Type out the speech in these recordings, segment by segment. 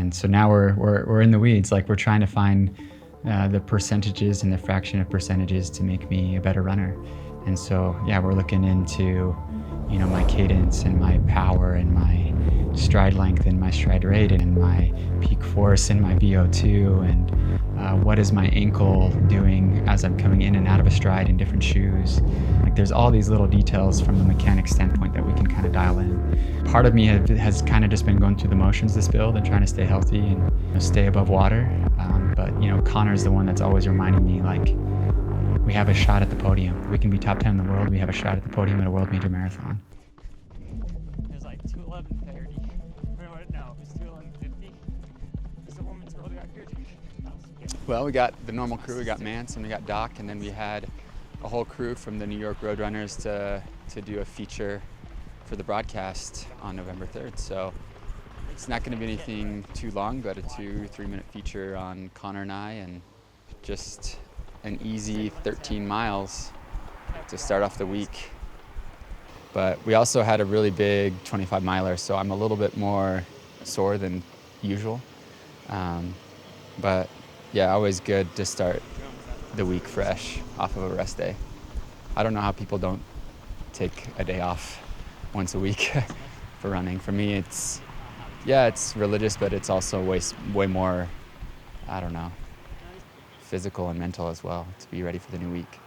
And so now we're in the weeds. Like, we're trying to find the percentages and the fraction of percentages to make me a better runner. And so, yeah, we're looking into, you know, my cadence and my power and my stride length and my stride rate and my peak force and my VO2 and what is my ankle doing as I'm coming in and out of a stride in different shoes. Like, there's all these little details from a mechanics standpoint that we can kind of dial in. Part of me has kind of just been going through the motions this build and trying to stay healthy and, you know, stay above water. But, you know, Connor's the one that's always reminding me, like, we have a shot at the podium. We can be top 10 in the world. We have a shot at the podium at a world major marathon. It was like 2:11:30. No, it was 2:11:50. Is the woman's world record? Well, we got the normal crew. We got Mance and we got Doc, and then we had a whole crew from the New York Roadrunners to do a feature for the broadcast on November 3rd. So it's not going to be anything too long, but a 2-3 minute feature on Connor and I, and just an easy 13 miles to start off the week. But we also had a really big 25 miler, so I'm a little bit more sore than usual. But yeah, always good to start the week fresh off of a rest day. I don't know how people don't take a day off once a week for running. For me, it's religious, but it's also way more, I don't know, physical and mental as well, to be ready for the new week.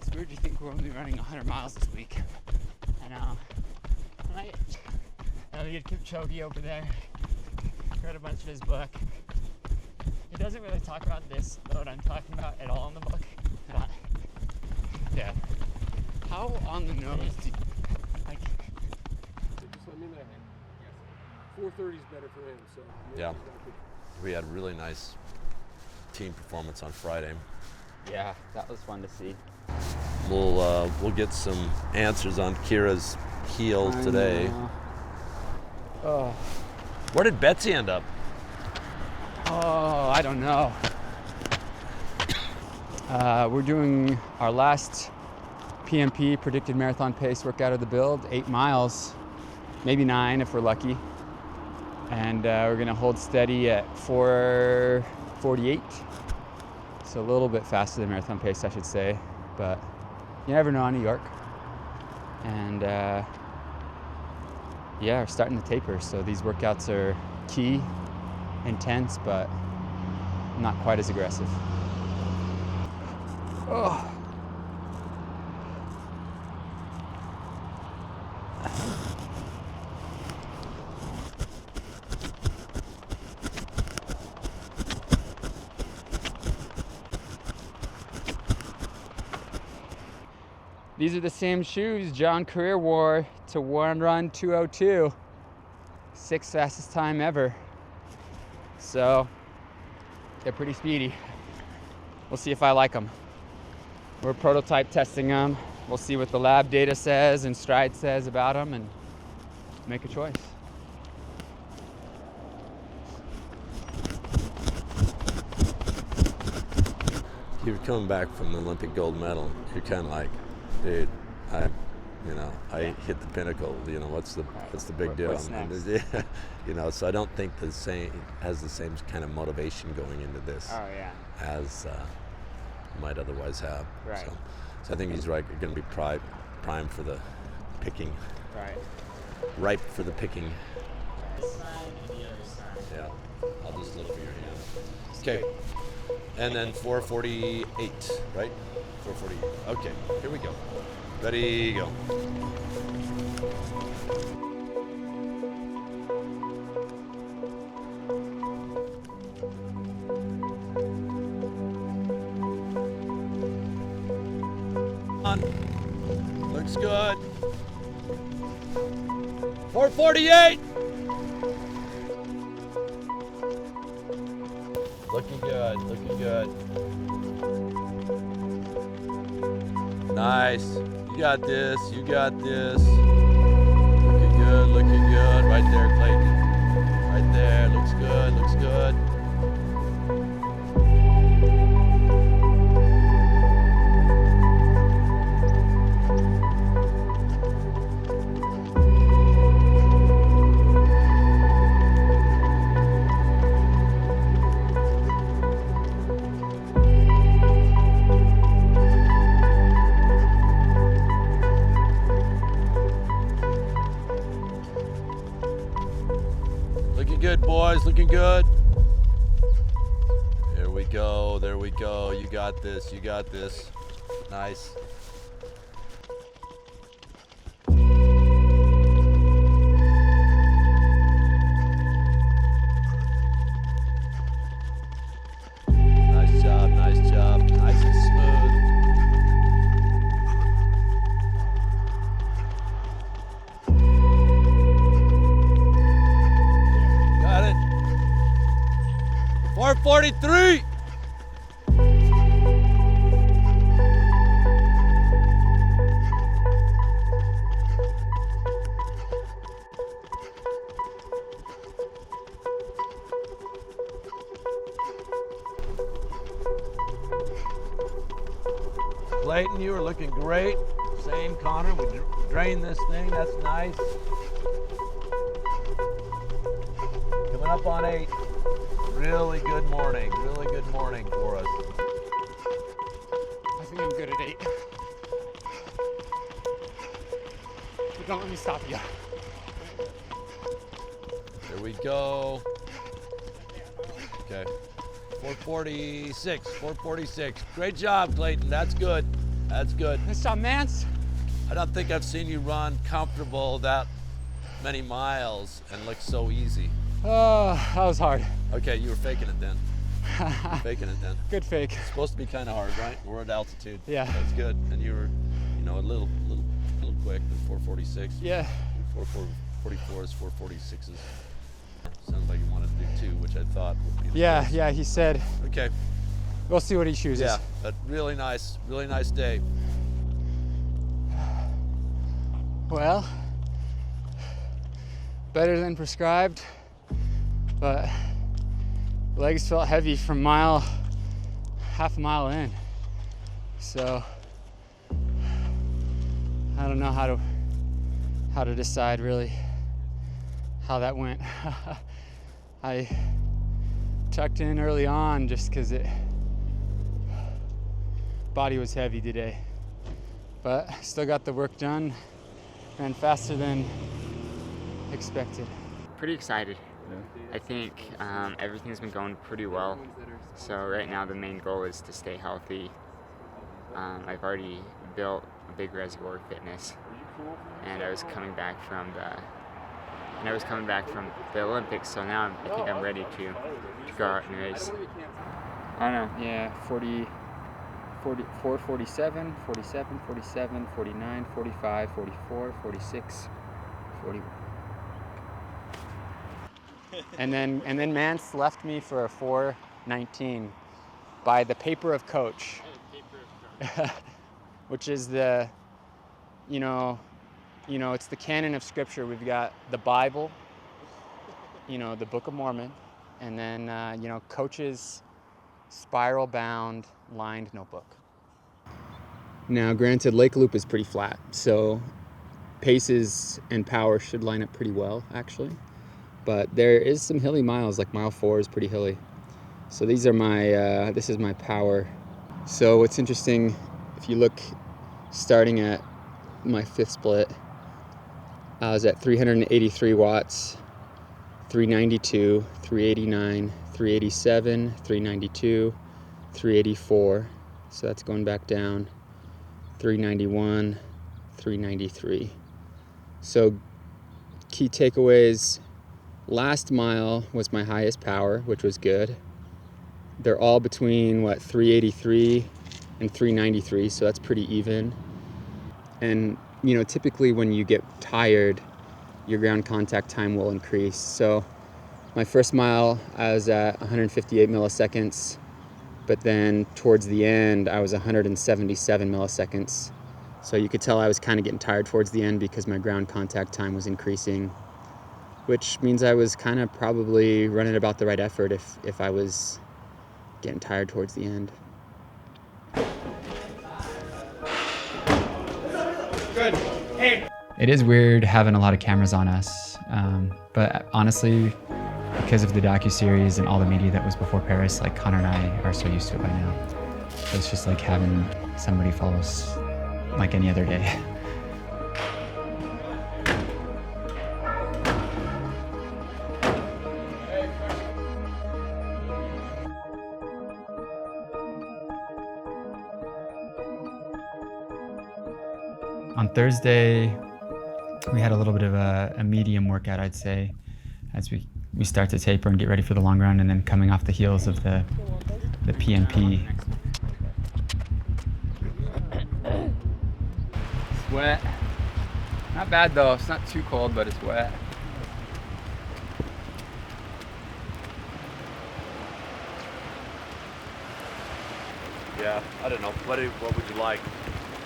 It's weird to think we're only running 100 miles this week. I know. We get Kipchoge over there. Read a bunch of his book. He doesn't really talk about this load I'm talking about at all in the book. But Yeah. How on the nose do you, like? Just let me know. 4:30 is better for him. So Yeah, we had a really nice team performance on Friday. Yeah, that was fun to see. We'll get some answers on Kira's heel today. Oh. Where did Betsy end up? Oh, I don't know. We're doing our last PMP, predicted marathon pace workout of the build, 8 miles, maybe 9 if we're lucky. And we're gonna hold steady at 4:48. So a little bit faster than marathon pace, I should say. But you never know on New York. And yeah, we're starting to taper. So these workouts are key, intense, but not quite as aggressive. Oh. These are the same shoes John Career wore to One Run 202, 6th fastest time ever. So they're pretty speedy. We'll see if I like them. We're prototype testing them. We'll see what the lab data says and STRYD says about them and make a choice. You're coming back from the Olympic gold medal. You're kind of like, dude, I hit the pinnacle. You know, what's the big deal? What's next? Yeah, you know, so I don't think has the same kind of motivation going into this as might otherwise have. Right. So I think he's right. You're going to be primed for the picking. Right. Ripe for the picking. Yeah. I'll just look for your hand. Okay. And then 4:48, right? 4:48. Okay, here we go. Ready, go. On. Looks good. 4:48. Looking good, looking good. Nice. You got this, you got this. Looking good. Right there, Clayton. Right there, looks good, looks good. good, boys. Looking good. There we go. There we go. You got this. You got this. Nice. Nice job. Nice job. Nice and smooth. Got it. 4:43. Clayton, you are looking great. Same, Connor. We drained this thing. That's nice. Coming up on 8. Really good morning. Really good morning for us. I think I'm good at 8. But don't let me stop you. There we go. Okay. 4:46. 4:46. Great job, Clayton. That's good. That's good. Nice job, Mance. I don't think I've seen you run comfortable that many miles and look so easy. Oh, that was hard. Okay, you were faking it then. Faking it then. Good fake. It's supposed to be kind of hard, right? We're at altitude. Yeah. That's good. And you were, a little quick. The 4:46. Yeah. 4:44 is 4:46s. Sounds like you wanted to do 2, which I thought would be the best. Yeah, he said. Okay. We'll see what he chooses. Yeah, but really nice day. Well, better than prescribed, but legs felt heavy from half a mile in. So I don't know how to decide really how that went. I tucked in early on just because body was heavy today, but still got the work done. Ran faster than expected. Pretty excited. I think everything's been going pretty well. So right now the main goal is to stay healthy. I've already built a big reservoir of fitness, and I was coming back from the Olympics. So now I think I'm ready to go out and race. I don't know. Yeah, 44, 47, 47, 47, 49, 45, 44, 46, 41. And then Mance left me for a 4:19 by the paper of coach. Which is the, it's the canon of scripture. We've got the Bible, the Book of Mormon, and then, coach's spiral-bound lined notebook. Now, granted, Lake Loop is pretty flat, so paces and power should line up pretty well, actually. But there is some hilly miles, like mile 4 is pretty hilly. So these are this is my power. So what's interesting, if you look, starting at my 5th split, I was at 383 watts, 392, 389, 387, 392, 384. So that's going back down. 391, 393. So key takeaways, last mile was my highest power, which was good. They're all between 383 and 393, so that's pretty even. And typically when you get tired, your ground contact time will increase. So my first mile I was at 158 milliseconds, but then towards the end I was 177 milliseconds. So you could tell I was kind of getting tired towards the end because my ground contact time was increasing, which means I was kind of probably running about the right effort if I was getting tired towards the end. Good. Hey. It is weird having a lot of cameras on us, but honestly, because of the docuseries and all the media that was before Paris, like Connor and I are so used to it by now. So it's just like having somebody follow us like any other day. On Thursday, we had a little bit of a medium workout, I'd say, as we start to taper and get ready for the long run, and then coming off the heels of the PMP. It's wet. Not bad though, it's not too cold, but it's wet. Yeah, I don't know. What would you like?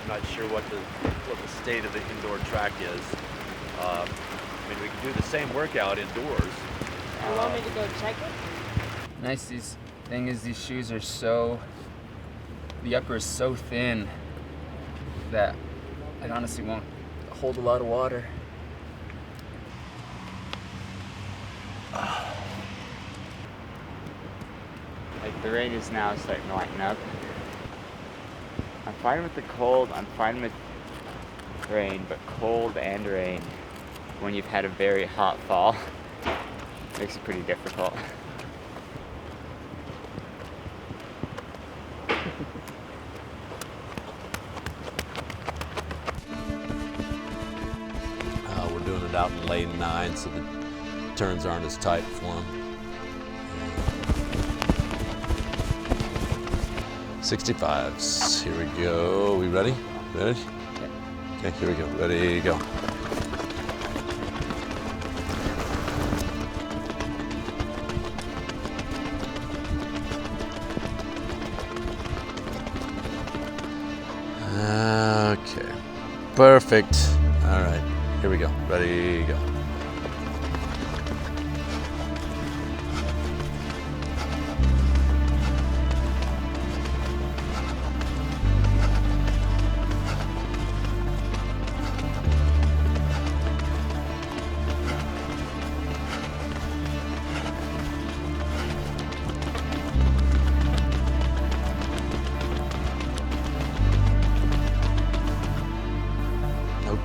I'm not sure what the state of the indoor track is. I mean, we can do the same workout indoors. You want me to go check it? Nice. Thing is, these shoes are so, the upper is so thin that it honestly won't hold a lot of water. Like the rain is now starting to lighten up. I'm fine with the cold, I'm fine with rain, but cold and rain when you've had a very hot fall makes it pretty difficult. We're doing it out in lane 9, so the turns aren't as tight for them. 65s. Here we go. We ready? Ready? Okay, here we go. Ready, go. Okay. Perfect. All right. Here we go. Ready, go.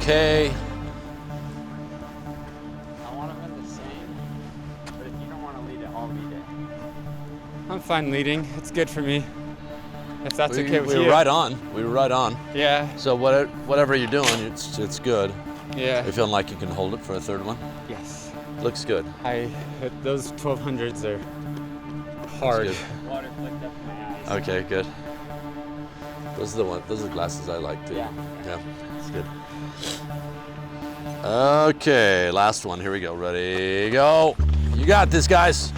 Okay. I want to run the same, but if you don't want to lead it, I'll lead it. I'm fine leading. It's good for me. If that's okay with you. We were right on. We were right on. Yeah. So whatever you're doing, it's good. Yeah. You feeling like you can hold it for a third one? Yes. Looks good. Those 1200s are hard. Good. Water flicked up in my eyes. Okay, good. Those are the glasses I like too. Yeah. Yeah, it's good. Okay, last one. Here we go. Ready, go. You got this, guys.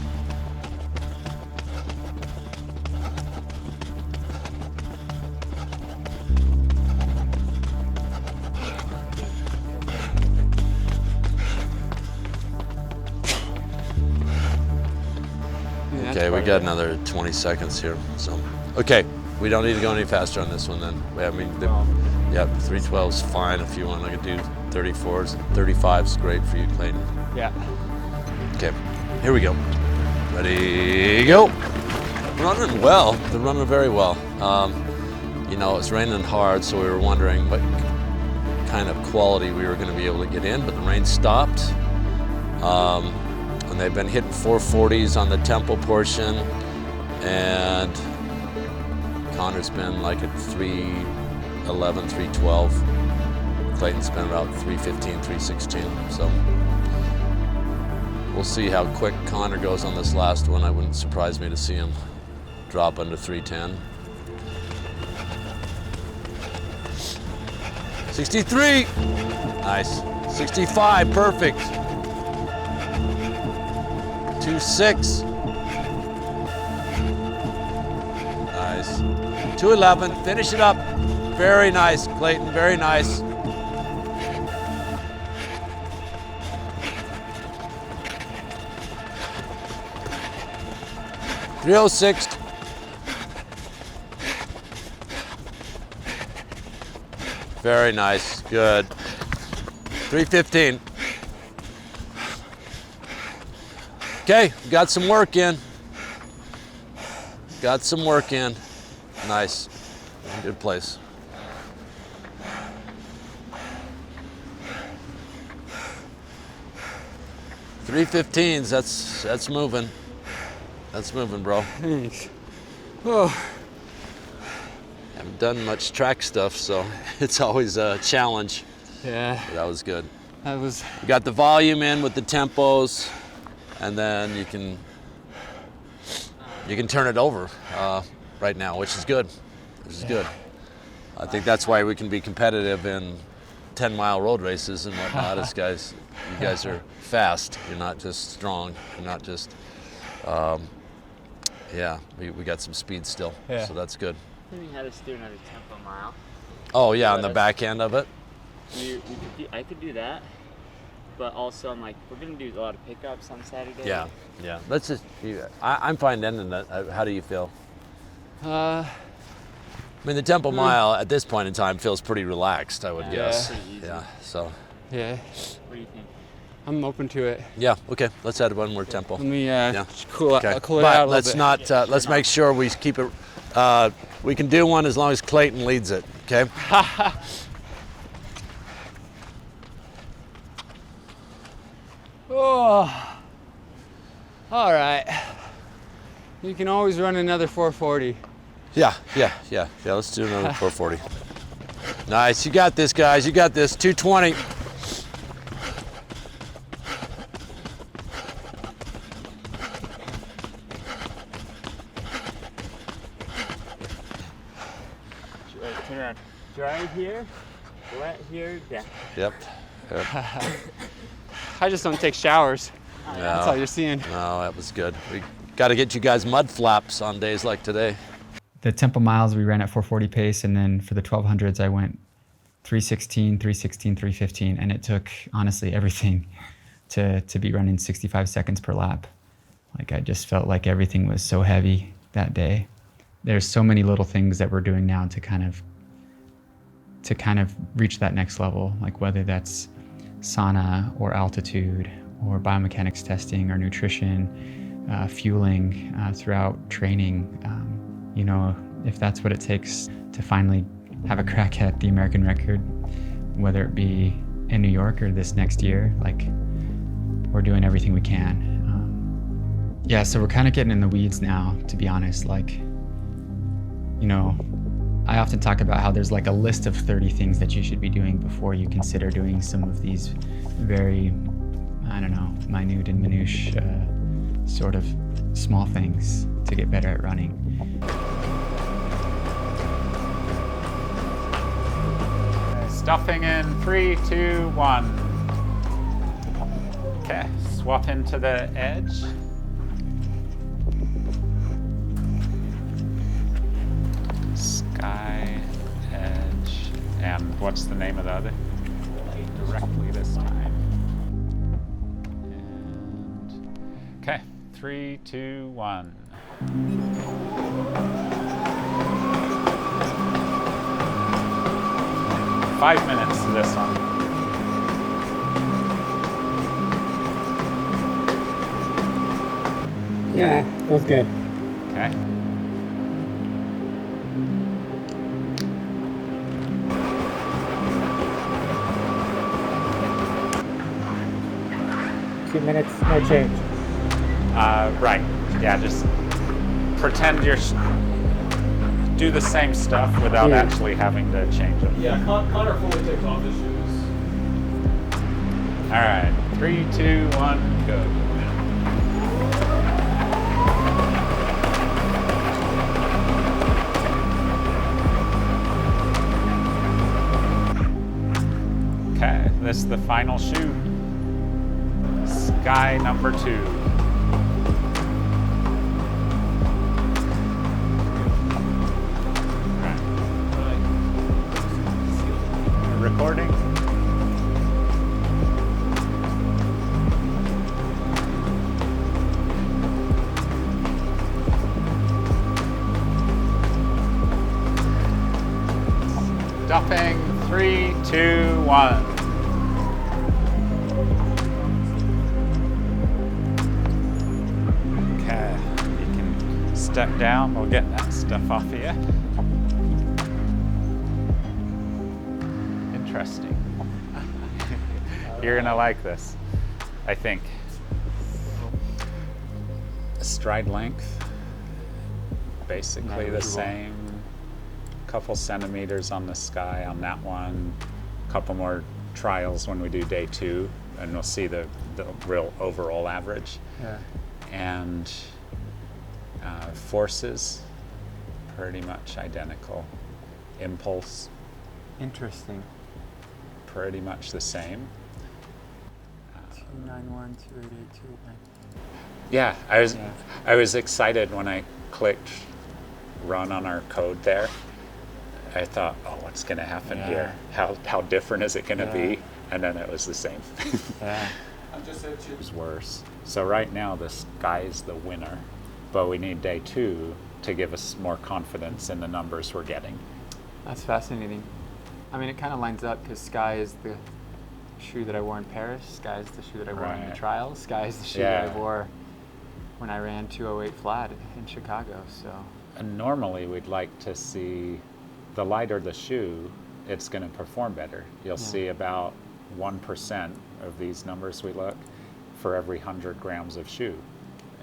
Yeah, Okay, we got another 20 seconds here. So, okay, we don't need to go any faster on this one then. I mean, yeah, 312's fine if you want to do 34s. 35's great for you, Clayton. Yeah. Okay, here we go. Ready, go. Running well. They're running very well. You know, it's raining hard, so we were wondering what kind of quality we were going to be able to get in, but the rain stopped. And they've been hitting 440s on the tempo portion, and Connor's been like at 311, 312. Clayton's been about 315, 316. So we'll see how quick Connor goes on this last one. I wouldn't surprise me to see him drop under 310. 63. Nice. 65. Perfect. 26. Nice. 211. Finish it up. Very nice, Clayton. Very nice. .306. Very nice. Good. 315. Okay, got some work in. Got some work in. Nice. Good place. .315s, that's moving. That's moving, bro. Thanks. Oh. Yeah, haven't done much track stuff, so it's always a challenge. Yeah, But that was good. that was. You got the volume in with the tempos, and then you can turn it over right now, which is good. I think that's why we can be competitive in 10-mile road races and whatnot. Is you guys are fast. You're not just strong. You're not just. We got some speed still, so that's good. I think had us do another tempo mile. Oh yeah, on the back end of it. I could do that, but also I'm like, we're gonna do a lot of pickups on Saturday. Yeah. Let's just. I'm fine ending that. How do you feel? I mean, the tempo mile at this point in time feels pretty relaxed, I would guess. Pretty easy. Yeah. So. Yeah, What do you think? I'm open to it. Yeah. Okay. Let's add one more tempo. Let me Okay. cool it out a But little let's bit. not. Let's make sure we keep it. We can do one as long as Clayton leads it. Okay. Oh, all right. You can always run another 440. Yeah. Let's do another 440. Nice. You got this, guys. You got this. 220. Turn around. Dry here, wet here, down. Yep. I just don't take showers. No, That's all you're seeing. no, that was good. We got to get you guys mud flaps on days like today. The tempo miles we ran at 440 pace, and then for the 1200s I went 316, 316, 315, and it took honestly everything to be running 65 seconds per lap. Like I just felt like everything was so heavy that day. There's so many little things that we're doing now to kind of reach that next level, like whether that's sauna or altitude or biomechanics testing or nutrition, fueling throughout training. You know, if that's what it takes to finally have a crack at the American record, whether it be in New York or this next year, like we're doing everything we can. Yeah, so we're kind of getting in the weeds now, to be honest. Like, you know, I often talk about how there's like a list of 30 things that you should be doing before you consider doing some of these very, I don't know, minute and minutiae sort of small things to get better at running. Stuffing in 3, 2, 1. Okay, swap into the edge. Sky, edge, and what's the name of the other? Directly this time. And, okay, 3, 2, 1. 5 minutes to this one. Yeah, that was good. Okay. Minutes, no change. Right. Yeah, just pretend you're do the same stuff without actually having to change them. Yeah, Connor fully takes off his shoes. All right. 3, 2, 1, go. Okay, this is the final shoe. Sky number 2. Right. Recording. Stuffing 3, 2, 1. Step down, we'll get that stuff off of you. Interesting. You're gonna like this, I think. Stride length, basically the same. couple centimeters on the sky on that one, a couple more trials when we do day 2, and we'll see the real overall average. Yeah. And forces, pretty much identical. Impulse, Interesting. pretty much the same. 291, 288, 289. Yeah, Yeah. I was excited when I clicked run on our code there. I thought, oh, what's going to happen Yeah. here? How different is it going to Yeah. be? And then it was the same. Yeah. It was worse. So right now the sky's the winner, but we need day 2 to give us more confidence in the numbers we're getting. That's fascinating. I mean, it kind of lines up because Sky is the shoe that I wore in Paris. Sky is the shoe that I wore in the Right. trials. Sky is the shoe that Yeah. I wore when I ran 208 flat in Chicago. So And normally we'd like to see the lighter the shoe, it's going to perform better. You'll Yeah. see about 1% of these numbers we look for every 100 grams of shoe.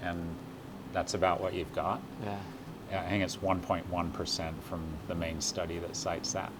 And that's about what you've got. yeah. I think it's 1.1% from the main study that cites that.